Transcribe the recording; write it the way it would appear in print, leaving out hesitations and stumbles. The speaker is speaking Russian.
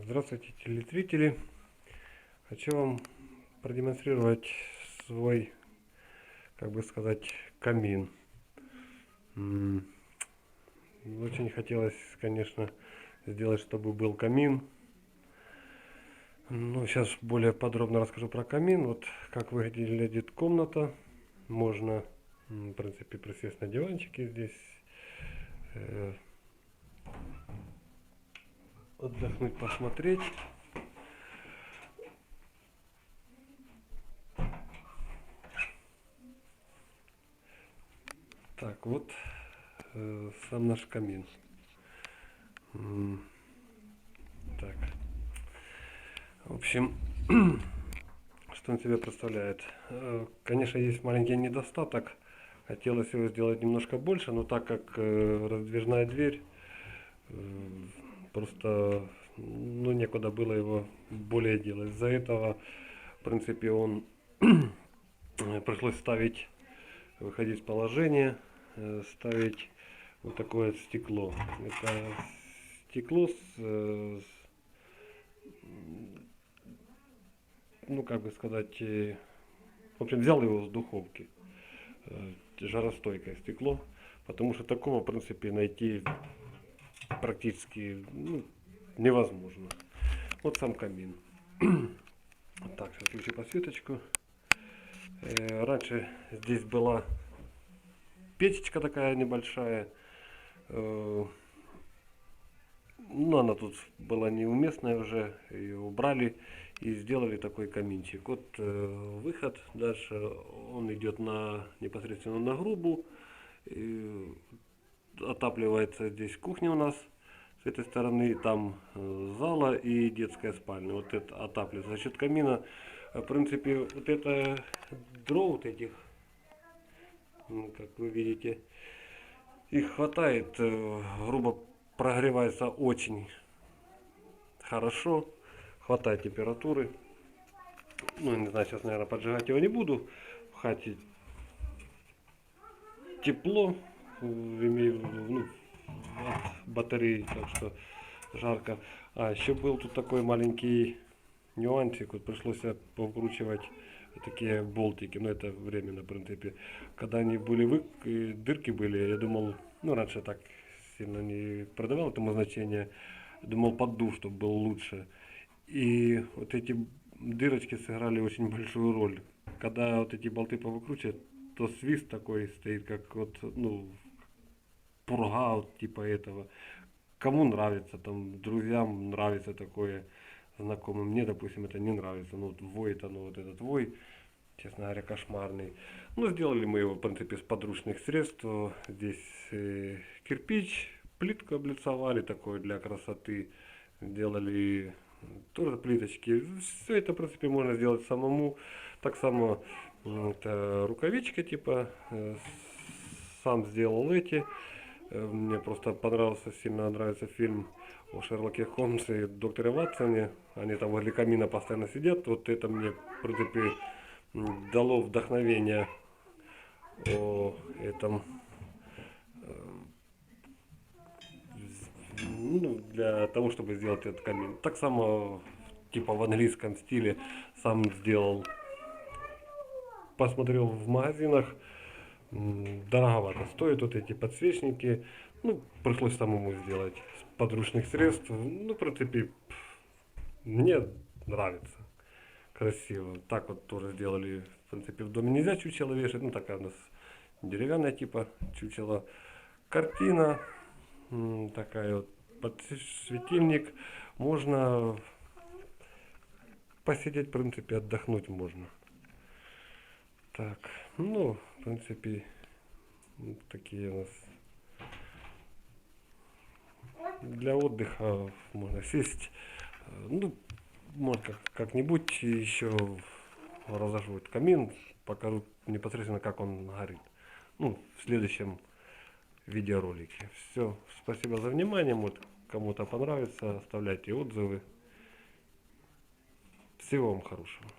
Здравствуйте, телезрители! Хочу вам продемонстрировать свой, как бы сказать, камин. Очень хотелось, конечно, сделать, чтобы был камин. Ну, сейчас более подробно расскажу про камин. Вот как выглядит комната. Можно, в принципе, присесть на диванчике здесь, отдохнуть, посмотреть. Так, вот сам наш камин. Так, в общем, что он себя представляет? Конечно, есть маленький недостаток. Хотелось его сделать немножко больше, но так как раздвижная дверь, просто ну, некуда было его более делать. Из-за этого, в принципе, он пришлось ставить, выходить в положение, ставить вот такое стекло. Это стекло ну как бы сказать, в общем, взял его с духовки. Жаростойкое стекло, потому что такого, в принципе, найти практически невозможно. Вот сам камин. Так, сейчас включу подсветочку. Раньше здесь была печечка такая небольшая. Но она тут была неуместная уже, ее убрали и сделали такой каминчик. Вот выход дальше, он идет непосредственно на грубу. И отапливается здесь кухня у нас с этой стороны, там зала и детская спальня. Вот это отапливается за счет камина. В принципе, вот это дров вот этих, как вы видите, их хватает, грубо прогревается очень хорошо, хватает температуры. Ну, не знаю, сейчас, наверное, поджигать его не буду. В хате тепло, имею в виду, ну, от батареи, так что жарко. А еще был тут такой маленький нюансик, вот пришлось повкручивать такие болтики, но это временно, в принципе. Когда они были, дырки были, я думал, ну, раньше так сильно не продавал этому значения, думал, поддув, чтобы был лучше. И вот эти дырочки сыграли очень большую роль. Когда вот эти болты повыкручивать, то свист такой стоит, как вот, ну, пурга вот типа этого. Кому нравится, там, друзьям нравится такое, знакомым. Мне, допустим, это не нравится. Ну, вот воет оно, вот этот вой, честно говоря, кошмарный. Ну, сделали мы его, в принципе, с подручных средств. Здесь кирпич, плитку облицовали, такое для красоты. Сделали тоже плиточки. Все это, в принципе, можно сделать самому. Так само, это рукавичка, типа, сам сделал эти. Мне просто понравился, сильно нравится фильм о Шерлоке Холмсе и докторе Ватсоне. Они там возле камина постоянно сидят. Вот это мне, в принципе, дало вдохновение о этом, ну, для того, чтобы сделать этот камин. Так само, типа в английском стиле, сам сделал. Посмотрел в магазинах, дороговато стоят вот эти подсвечники. Ну, пришлось самому сделать с подручных средств. Ну, в принципе, мне нравится. Красиво. Так вот тоже сделали, в принципе, в доме нельзя чучело вешать. Ну, такая у нас деревянная типа чучело. Картина такая вот, подсветильник. Можно посидеть, в принципе, отдохнуть можно. Так, ну, в принципе, вот такие у нас для отдыха можно сесть. Ну, может как-нибудь еще разожгу этот камин, покажу непосредственно, как он горит. Ну, в следующем видеоролике. Все, спасибо за внимание. Вот кому-то понравится, оставляйте отзывы. Всего вам хорошего.